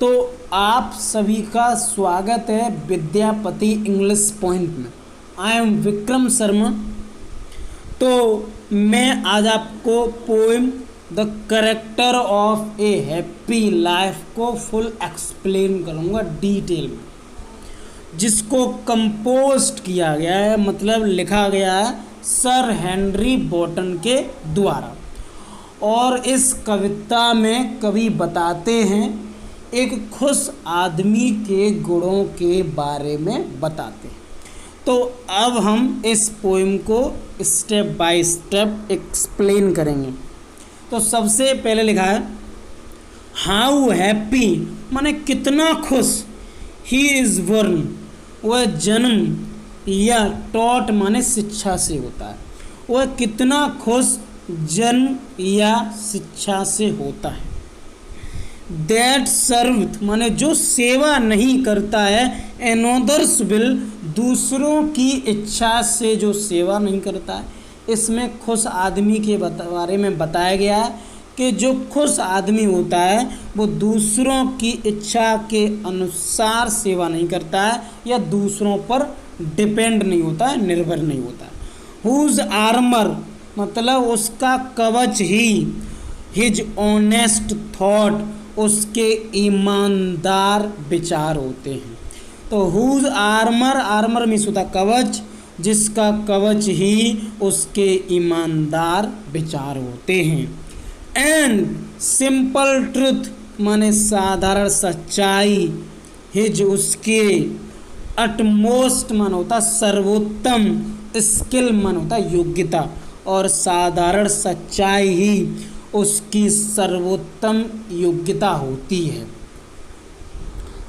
तो आप सभी का स्वागत है विद्यापति इंग्लिश पॉइंट में। I am Vikram Sharma. तो मैं आज आपको poem the character of A happy life को फुल एक्सप्लेन करूँगा डिटेल में, जिसको कंपोस्ट किया गया है, मतलब लिखा गया है सर हेनरी वॉटन के द्वारा। और इस कविता में कवि बताते हैं एक खुश आदमी के गुणों के बारे में बताते हैं। तो अब हम इस पोएम को स्टेप बाय स्टेप एक्सप्लेन करेंगे। तो सबसे पहले लिखा है हाउ हैप्पी, माने कितना खुश, ही इज़ बॉर्न, वह जन्म, या टॉट माने शिक्षा से होता है, वह कितना खुश जन्म या शिक्षा से होता है। दैट सर्व माने जो सेवा नहीं करता है, एनोदर्स विल दूसरों की इच्छा से जो सेवा नहीं करता है। इसमें खुश आदमी के बारे में बताया गया है कि जो खुश आदमी होता है वो दूसरों की इच्छा के अनुसार सेवा नहीं करता है या दूसरों पर डिपेंड नहीं होता है, निर्भर नहीं होता है। हुज आर्मर मतलब उसका कवच ही, हिज ऑनेस्ट थॉट उसके ईमानदार विचार होते हैं। तो हुज आर्मर, आर्मर मीन्स होता कवच, जिसका कवच ही उसके ईमानदार विचार होते हैं। एंड सिंपल ट्रुथ माने साधारण सच्चाई, हिज उसके अटमोस्ट मन होता सर्वोत्तम, स्किल मन होता योग्यता, और साधारण सच्चाई ही उसकी सर्वोत्तम योग्यता होती है।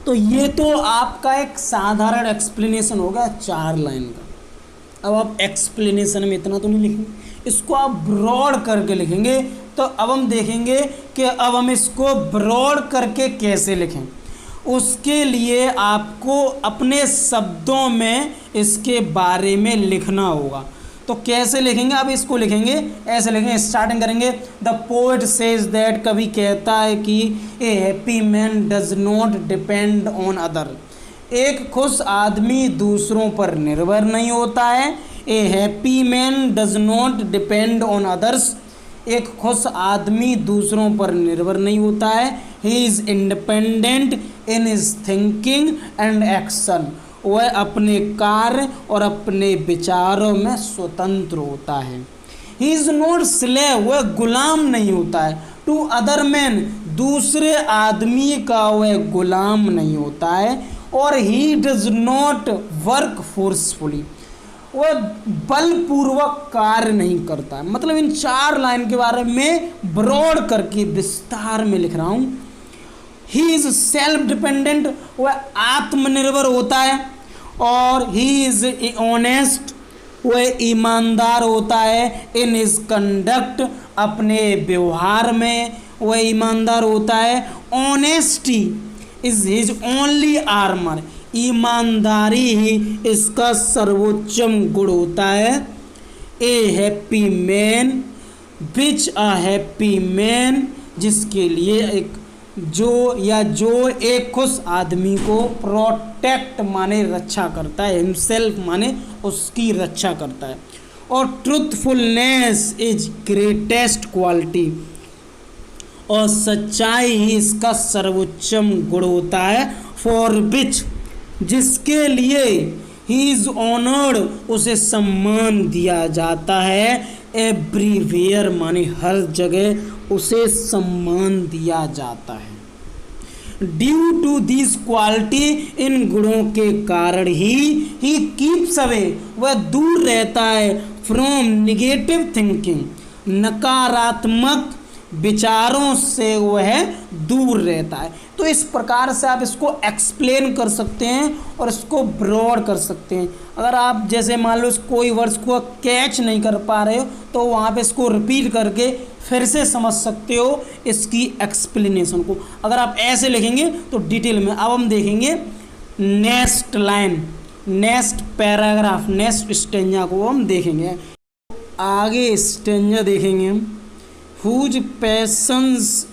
तो ये तो आपका एक साधारण एक्सप्लेनेशन होगा 4 लाइन का। अब आप एक्सप्लेनेशन में इतना तो नहीं लिखेंगे, इसको आप ब्रॉड करके लिखेंगे। तो अब हम देखेंगे कि अब हम इसको ब्रॉड करके कैसे लिखें। उसके लिए आपको अपने शब्दों में इसके बारे में लिखना होगा। तो कैसे लिखेंगे? अब इसको लिखेंगे ऐसे लिखेंगे, स्टार्टिंग करेंगे द पोएट सेज दैट, कवि कहता है कि ए happy man does not depend on other, एक खुश आदमी दूसरों पर निर्भर नहीं होता है। ए happy man does not depend on others, एक खुश आदमी दूसरों पर निर्भर नहीं होता है। He is independent in his thinking and action, वह अपने कार्य और अपने विचारों में स्वतंत्र होता है। ही इज़ नॉट स्लेव, वह गुलाम नहीं होता है। टू अदर मैन, दूसरे आदमी का वह गुलाम नहीं होता है। और ही डज नॉट वर्क फोर्सफुली, वह बलपूर्वक कार्य नहीं करता है। मतलब इन 4 लाइन के बारे में ब्रॉड करके विस्तार में लिख रहा हूँ। ही इज़ सेल्फ डिपेंडेंट, वह आत्मनिर्भर होता है। और ही इज़ ऑनेस्ट, वह ईमानदार होता है। इन हिज कंडक्ट, अपने व्यवहार में वह ईमानदार होता है। Honesty is his only armour, ईमानदारी ही इसका सर्वोच्चम गुण होता है। ए happy man, which a happy man, जिसके लिए एक जो एक खुश आदमी को प्रोटेक्ट माने रक्षा करता है, हिमसेल्फ माने उसकी रक्षा करता है। और ट्रूथफुलनेस इज ग्रेटेस्ट क्वालिटी, और सच्चाई ही इसका सर्वोच्चम गुण होता है। फॉर विच, जिसके लिए ही इज ऑनर्ड, उसे सम्मान दिया जाता है। एवरीवेयर माने हर जगह उसे सम्मान दिया जाता है। ड्यू टू दिस क्वालिटी, इन गुणों के कारण ही कीप्स अवे, वह दूर रहता है। फ्रॉम निगेटिव थिंकिंग, नकारात्मक विचारों से वह दूर रहता है। तो इस प्रकार से आप इसको एक्सप्लेन कर सकते हैं और इसको ब्रॉड कर सकते हैं। अगर आप जैसे मान लो कोई वर्ड्स को कैच नहीं कर पा रहे हो तो वहाँ पे इसको रिपीट करके फिर से समझ सकते हो इसकी एक्सप्लेनेशन को। अगर आप ऐसे लिखेंगे तो डिटेल में। अब हम देखेंगे next line, next paragraph, next stanza को हम देखेंगे। आगे स्टेंजा देखेंगे हम। Whose passions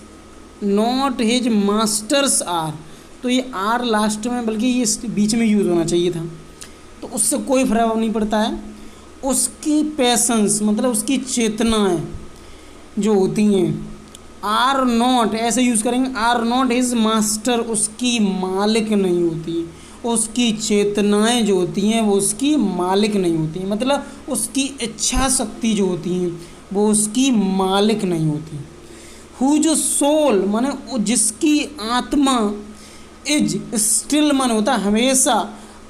not his masters are, तो ये आर लास्ट में, बल्कि ये बीच में यूज़ होना चाहिए था, तो उससे कोई फर्क नहीं पड़ता है। उसकी पैशंस मतलब उसकी चेतनाएं जो होती हैं, आर नॉट ऐसे यूज़ करेंगे, आर नॉट हिज मास्टर, उसकी मालिक नहीं होती। उसकी चेतनाएं जो होती हैं वो उसकी मालिक नहीं होती, मतलब उसकी इच्छा शक्ति जो होती हैं वो उसकी मालिक नहीं होती। हु जो सोल माने जिसकी आत्मा, इज स्टिल माने होता है हमेशा,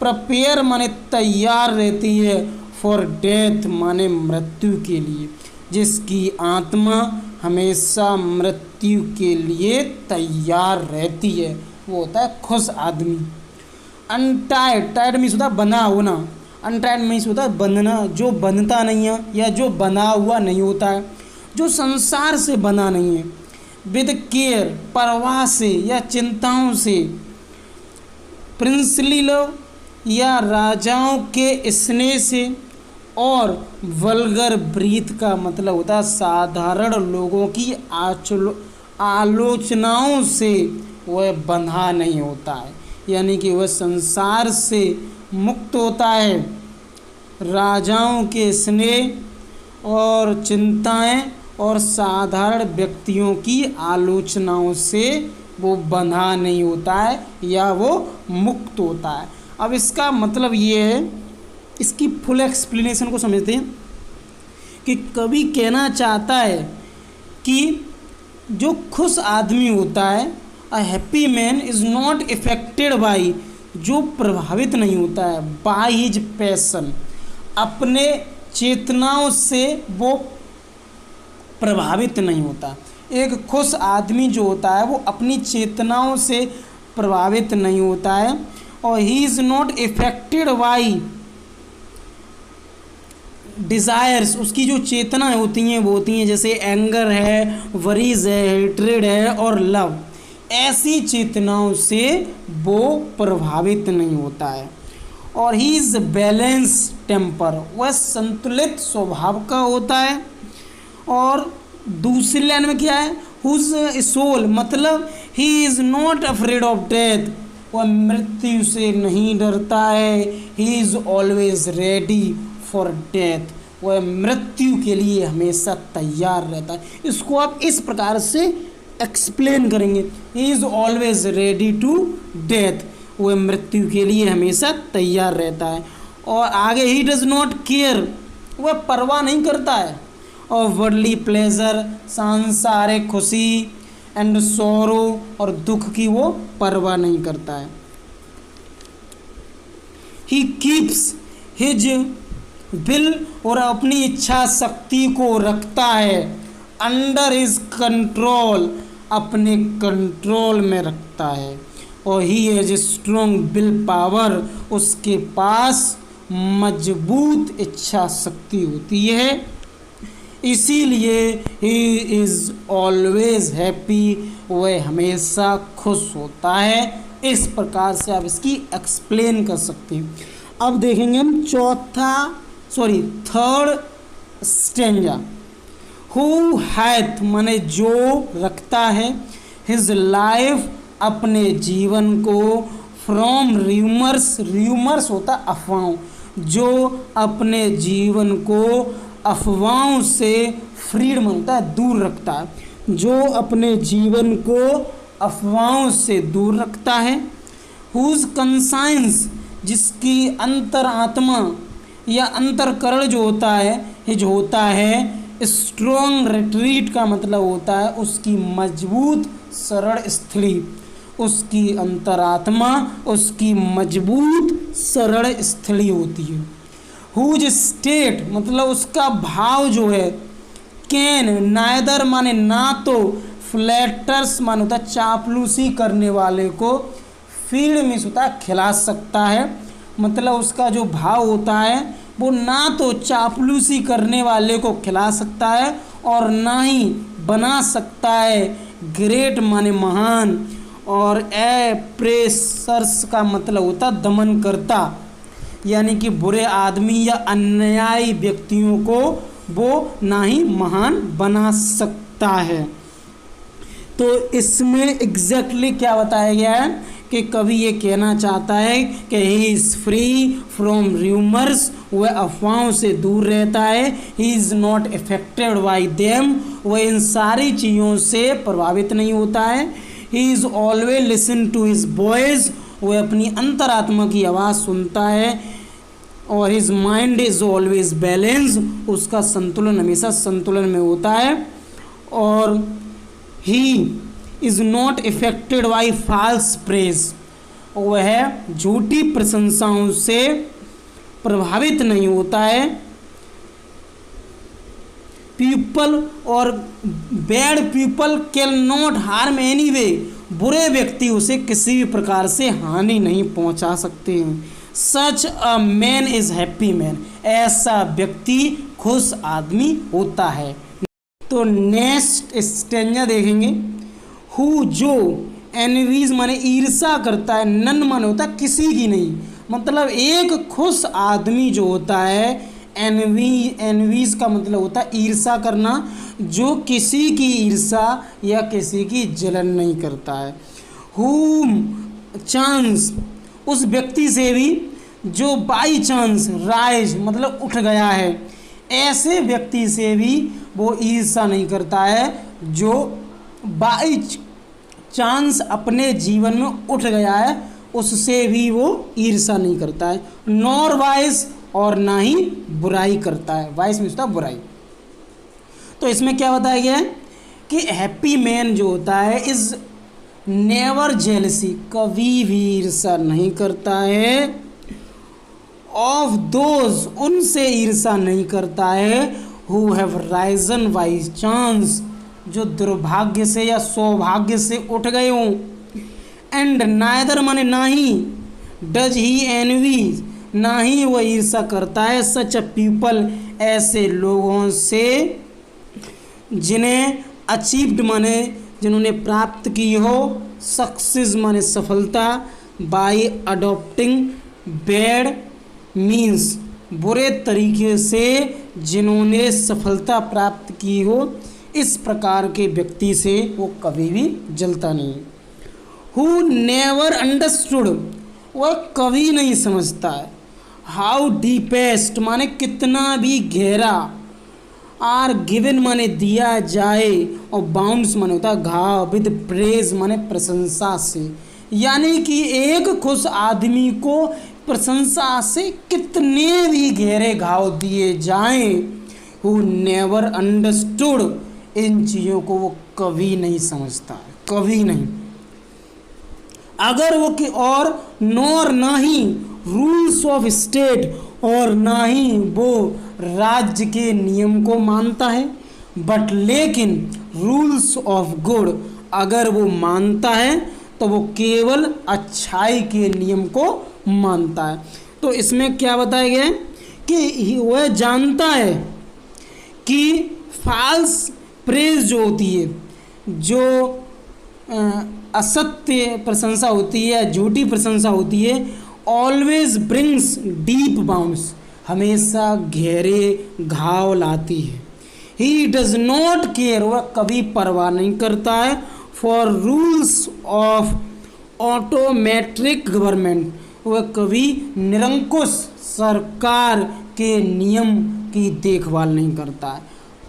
प्रिपेयर माने तैयार रहती है, फॉर डेथ माने मृत्यु के लिए, जिसकी आत्मा हमेशा मृत्यु के लिए तैयार रहती है, वो होता है खुश आदमी। अनटाइड, टाइड मीन्स होता है बंधा होना, अनटाइड मीन्स होता है बंधना, जो बंधता नहीं है या जो बंधा हुआ नहीं होता है, जो संसार से बंधा नहीं है। विद केयर, परवाह से या चिंताओं से। प्रिंसली लव या राजाओं के स्नेह से। और वल्गर ब्रीथ का मतलब होता है साधारण लोगों की आलोचनाओं से वह बंधा नहीं होता है, यानी कि वह संसार से मुक्त होता है। राजाओं के स्नेह और चिंताएं और साधारण व्यक्तियों की आलोचनाओं से वो बंधा नहीं होता है या वो मुक्त होता है। अब इसका मतलब ये है, इसकी फुल एक्सप्लेनेशन को समझते हैं कि कवि कहना चाहता है कि जो खुश आदमी होता है, a happy man is not affected by, जो प्रभावित नहीं होता है, बाई हिज पैशन, अपने चेतनाओं से वो प्रभावित नहीं होता। एक खुश आदमी जो होता है वो अपनी चेतनाओं से प्रभावित नहीं होता है। और he is not affected by desires, उसकी जो चेतनाएं होती हैं वो होती हैं जैसे एंगर है, वरीज है, हेट्रेड है और लव, ऐसी चेतनाओं से वो प्रभावित नहीं होता है। और ही इज़ बैलेंस टेम्पर, वह संतुलित स्वभाव का होता है। और दूसरी लाइन में क्या है, हुज सोल मतलब ही is not afraid of death, वह मृत्यु से नहीं डरता है। He is always ready for death, वह मृत्यु के लिए हमेशा तैयार रहता है। इसको आप इस प्रकार से एक्सप्लेन करेंगे, he is always ready to death, वह मृत्यु के लिए हमेशा तैयार रहता है। और आगे ही डज नॉट केयर, वह परवाह नहीं करता है। और वर्ल्डली प्लेजर, सांसारिक खुशी, एंड सोरो और दुख की वो परवाह नहीं करता है। ही कीप्स हिज विल, और अपनी इच्छा शक्ति को रखता है अंडर हिज कंट्रोल, अपने कंट्रोल में रखता है। और he has strong will power, उसके पास मजबूत इच्छा शक्ति होती है, इसीलिए ही इज़ ऑलवेज हैप्पी, वह हमेशा खुश होता है। इस प्रकार से आप इसकी एक्सप्लेन कर सकते हैं। अब देखेंगे हम थर्ड स्टेंजा। हु हैथ माने जो रखता है, हिज लाइफ अपने जीवन को, फ्रॉम र्यूमर्स, र्यूमर्स होता अफवाहों, जो अपने जीवन को अफवाहों से, फ्रीडम होता है दूर रखता है, जो अपने जीवन को अफवाहों से दूर रखता है। हुज कंसाइंस, जिसकी अंतरात्मा या अंतरकरण जो होता है, हिज होता है स्ट्रॉन्ग रिट्रीट का मतलब होता है उसकी मजबूत शरण स्थली, उसकी अंतरात्मा उसकी मजबूत शरण स्थली होती है। हुज स्टेट मतलब उसका भाव जो है, कैन नाइदर माने ना तो, फ्लैटर्स माने होता है चापलूसी करने वाले को, फीड मीन्स होता है खिला सकता है, मतलब उसका जो भाव होता है वो ना तो चापलूसी करने वाले को खिला सकता है और ना ही बना सकता है। ग्रेट माने महान, और एप्रेसर्स का मतलब होता है दमन करता, यानी कि बुरे आदमी या अन्यायी व्यक्तियों को वो ना ही महान बना सकता है। तो इसमें एग्जैक्टली क्या बताया गया है कि कवि ये कहना चाहता है कि he is free from rumours, वह अफवाहों से दूर रहता है। He is not affected by them, वह इन सारी चीज़ों से प्रभावित नहीं होता है। He is always listen to his voice, वह अपनी अंतरात्मा की आवाज़ सुनता है। और his mind is always balance, उसका संतुलन हमेशा संतुलन में होता है। और he is not affected by false praise, वह झूठी प्रशंसाओं से प्रभावित नहीं होता है। पीपल और bad people can not harm any way, बुरे व्यक्ति उसे किसी भी प्रकार से हानि नहीं पहुंचा सकते हैं। Such a man is happy man, ऐसा व्यक्ति खुश आदमी होता है। तो नेक्स्ट स्टेंजा देखेंगे। हु जो एनवीज माने ईर्षा करता है, नन मन होता है किसी की नहीं, मतलब एक खुश आदमी जो होता है, एनवीज का मतलब होता है ईर्षा करना, जो किसी की ईर्षा या किसी की जलन नहीं करता है। हुम चांस, उस व्यक्ति से भी जो बाई चांस राइज मतलब उठ गया है, ऐसे व्यक्ति से भी वो ईर्षा नहीं करता है जो बाई चांस अपने जीवन में उठ गया है, उससे भी वो ईर्षा नहीं करता है। नॉर वाइस, और ना ही बुराई करता है। वाइस में होता है बुराई। तो इसमें क्या बताया गया है कि हैप्पी मैन जो होता है इज नेवर जेलसी, कभी भी ईर्षा नहीं करता है। ऑफ दोज, उनसे ईर्षा नहीं करता है। Who have Ryzen by chance, जो दुर्भाग्य से या सौभाग्य से उठ गए हों। एंड नाइदर माने ना ही, डज ही एनवी, ना ही वह ईर्षा करता है। सच अ पीपल, ऐसे लोगों से जिन्हें अचीव्ड माने जिन्होंने प्राप्त की हो, सक्सेस माने सफलता, बाय अडॉप्टिंग बैड मीन्स, बुरे तरीके से जिन्होंने सफलता प्राप्त की हो, इस प्रकार के व्यक्ति से वो कभी भी जलता नहीं। हु नेवर अंडरस्टूड, वह कभी नहीं समझता है। हाउ डीपेस्ट माने कितना भी गहरा, आर गिवन माने दिया जाए, और बाउंड्स माने होता है घाव, विद प्रेज माने प्रशंसा से, यानी कि एक खुश आदमी को प्रशंसा से कितने भी गहरे घाव दिए जाएं, हु नेवर अंडरस्टूड, इन चीज़ों को वो कभी नहीं समझता है, कभी नहीं। अगर वो कि और नॉर ना ही रूल्स ऑफ स्टेट, और ना ही वो राज्य के नियम को मानता है, बट लेकिन रूल्स ऑफ गुड, अगर वो मानता है तो वो केवल अच्छाई के नियम को मानता है। तो इसमें क्या बताया गया है कि वह जानता है कि फॉल्स प्रेज जो होती है, जो असत्य प्रशंसा होती है, झूठी प्रशंसा होती है, ऑलवेज ब्रिंग्स डीप बाउंड्स, हमेशा गहरे घाव लाती है। ही डज नॉट केयर, वह कभी परवाह नहीं करता है, फॉर रूल्स ऑफ ऑटोमेट्रिक गवर्नमेंट, वह कभी निरंकुश सरकार के नियम की देखभाल नहीं करता है।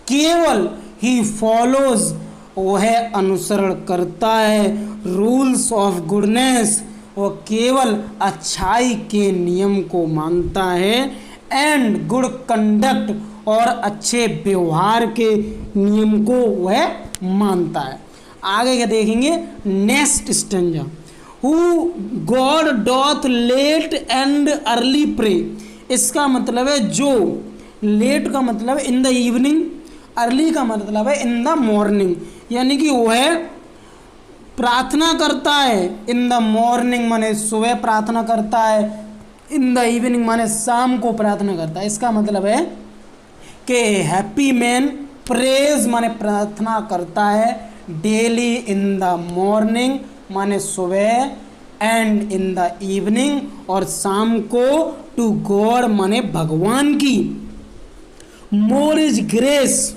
केवल ही फॉलोज, वह अनुसरण करता है, रूल्स ऑफ गुडनेस, वह केवल अच्छाई के नियम को मानता है, एंड गुड कंडक्ट, और अच्छे व्यवहार के नियम को वह मानता है। आगे क्या देखेंगे, next stanza. Who God doth late and early pray, इसका मतलब है जो, लेट का मतलब है इन द इवनिंग, अर्ली का मतलब है इन द मॉर्निंग, यानी कि वह प्रार्थना करता है। इन द मॉर्निंग माने सुबह प्रार्थना करता है, इन द इवनिंग माने शाम को प्रार्थना करता है। इसका मतलब है कि हैप्पी मैन प्रेज माने प्रार्थना करता है डेली इन द मॉर्निंग माने सुबह, एंड इन द इवनिंग, और शाम को टू गॉड माने भगवान की। More is grace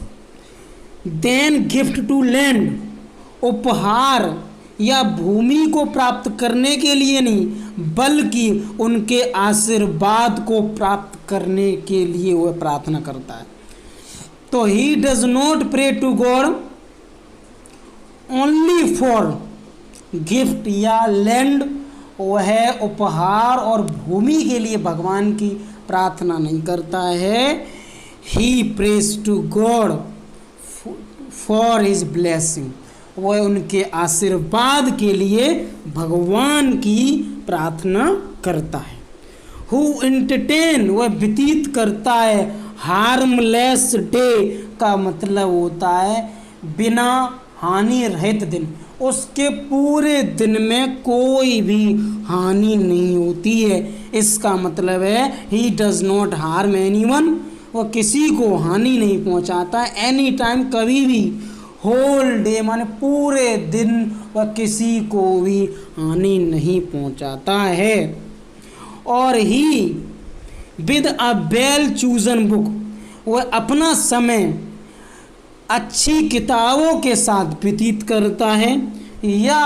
than gift to land, उपहार या भूमि को प्राप्त करने के लिए नहीं, बल्कि उनके आशीर्वाद को प्राप्त करने के लिए वह प्रार्थना करता है। तो he does not pray to God only for gift या लैंड, वह उपहार और भूमि के लिए भगवान की प्रार्थना नहीं करता है। He prays to God for his blessing, वह उनके आशीर्वाद के लिए भगवान की प्रार्थना करता है। हु एंटरटेन, वह व्यतीत करता है हार्मलेस डे का मतलब होता है बिना हानि रहित दिन, उसके पूरे दिन में कोई भी हानि नहीं होती है। इसका मतलब है he does not harm anyone, वह किसी को हानि नहीं पहुंचाता है। एनी टाइम, कभी भी। होल डे माने पूरे दिन वह किसी को भी हानि नहीं पहुंचाता है। और he with a well chosen book, वह अपना समय अच्छी किताबों के साथ व्यतीत करता है, या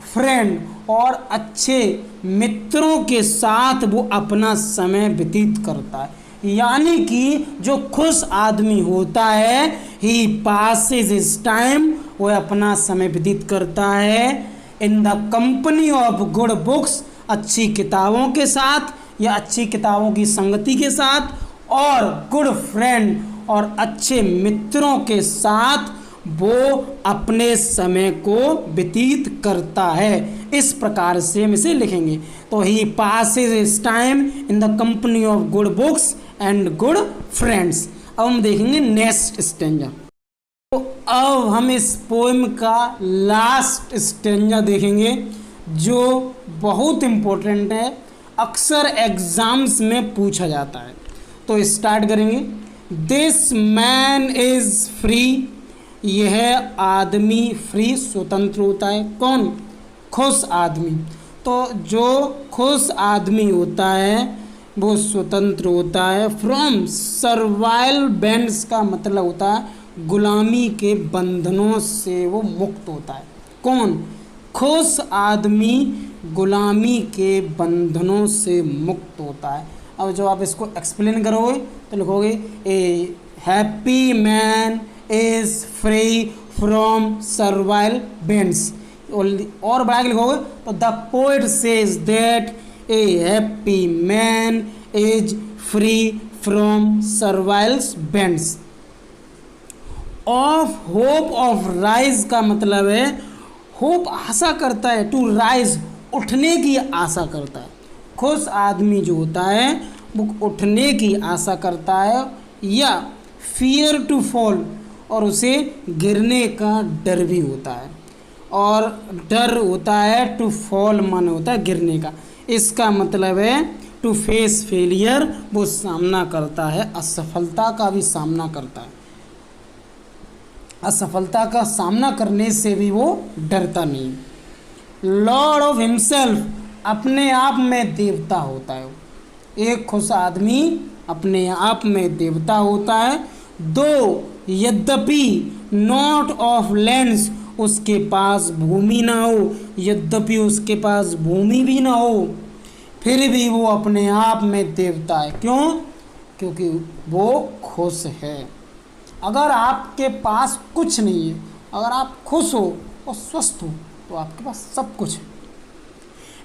फ्रेंड और अच्छे मित्रों के साथ वो अपना समय व्यतीत करता है। यानी कि जो खुश आदमी होता है, ही पासेस हिज टाइम, वह अपना समय व्यतीत करता है इन the company of good books, अच्छी किताबों के साथ या अच्छी किताबों की संगति के साथ, और गुड फ्रेंड और अच्छे मित्रों के साथ वो अपने समय को व्यतीत करता है। इस प्रकार से हम इसे लिखेंगे। तो he passes his time in the company of good books and good friends. अब हम देखेंगे नेक्स्ट स्टेंजा। तो अब हम इस पोएम का लास्ट स्टेंजा देखेंगे जो बहुत इम्पोर्टेंट है, अक्सर एग्जाम्स में पूछा जाता है। तो स्टार्ट करेंगे। दिस मैन इज फ्री, यह आदमी फ्री स्वतंत्र होता है। कौन? खुश आदमी। तो जो खुश आदमी होता है वो स्वतंत्र होता है। फ्रॉम सर्वाइल बैंड्स का मतलब होता है गुलामी के बंधनों से वो मुक्त होता है। कौन? खुश आदमी गुलामी के बंधनों से मुक्त होता है। अब जब आप इसको एक्सप्लेन करोगे तो लिखोगे ए happy man is free from servile bands, और बढ़ा के लिखोगे तो the poet says that A happy man is free from servile bands. Of hope of rise का मतलब है होप आशा करता है, टू राइज उठने की आशा करता है। खुश आदमी जो होता है वो उठने की आशा करता है। या फियर टू फॉल, और उसे गिरने का डर भी होता है। और डर होता है टू फॉल माने होता है गिरने का। इसका मतलब है टू फेस फेलियर, वो सामना करता है, असफलता का भी सामना करता है। असफलता का सामना करने से भी वो डरता नहीं। लॉर्ड ऑफ हिमसेल्फ, अपने आप में देवता होता है। एक खुश आदमी अपने आप में देवता होता है। दो यद्यपि नॉट ऑफ लैंड्स, उसके पास भूमि ना हो, यद्यपि उसके पास भूमि भी ना हो, फिर भी वो अपने आप में देवता है। क्यों? क्योंकि वो खुश है। अगर आपके पास कुछ नहीं है, अगर आप खुश हो और स्वस्थ हो तो आपके पास सब कुछ है।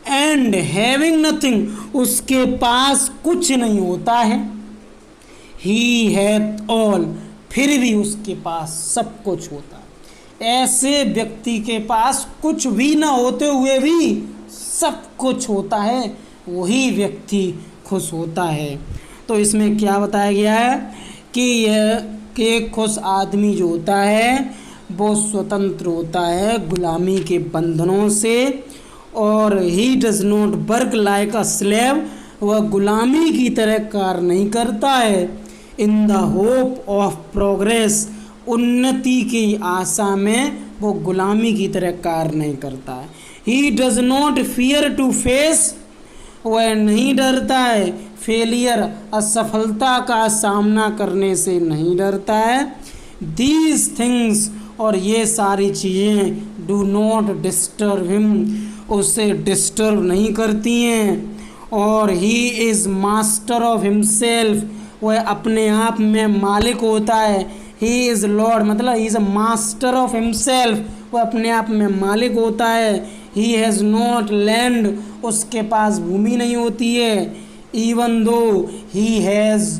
एंड हैविंग नथिंग, उसके पास कुछ नहीं होता है। ही हैथ ऑल, फिर भी उसके पास सब कुछ होता है। ऐसे व्यक्ति के पास कुछ भी ना होते हुए भी सब कुछ होता है, वही व्यक्ति खुश होता है। तो इसमें क्या बताया गया है कि यह कि एक खुश आदमी जो होता है वो स्वतंत्र होता है गुलामी के बंधनों से। और ही does not work like a slave, वह गुलामी की तरह कार्य नहीं करता है। In the hope of progress, उन्नति की आशा में वो गुलामी की तरह कार्य नहीं करता है। He does not fear to face, वह नहीं डरता है फेलियर, असफलता का सामना करने से नहीं डरता है। दीज थिंग्स और ये सारी चीज़ें डू नॉट डिस्टर्ब हिम, उसे डिस्टर्ब नहीं करती हैं। और he is master of himself, वह अपने आप में मालिक होता है। ही इज़ लॉर्ड मतलब he is a master of himself, वह अपने आप में मालिक होता है। ही हैज़ नॉट लैंड, उसके पास भूमि नहीं होती है। Even though he has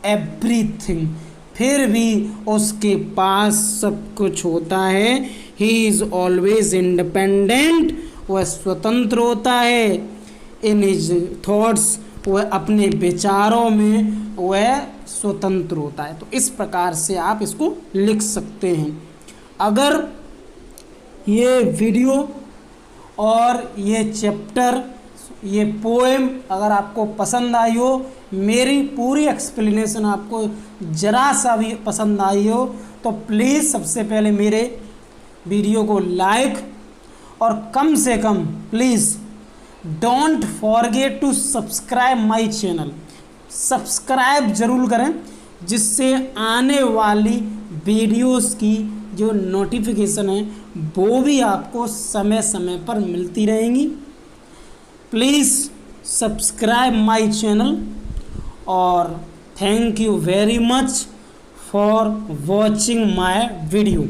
everything, फिर भी उसके पास सब कुछ होता है। ही इज़ ऑलवेज इंडिपेंडेंट, वह स्वतंत्र होता है। इन हिज थॉट्स, वह अपने विचारों में वह स्वतंत्र होता है। तो इस प्रकार से आप इसको लिख सकते हैं। अगर ये वीडियो और ये चैप्टर, ये पोएम अगर आपको पसंद आई हो, मेरी पूरी एक्सप्लेनेशन आपको ज़रा सा भी पसंद आई हो, तो प्लीज़ सबसे पहले मेरे वीडियो को लाइक और कम से कम please don't forget to subscribe my channel, subscribe ज़रूर करें, जिससे आने वाली वीडियोस की जो नोटिफिकेशन है वो भी आपको समय समय पर मिलती रहेंगी। प्लीज़ सब्सक्राइब माय चैनल और thank you very much for watching my video.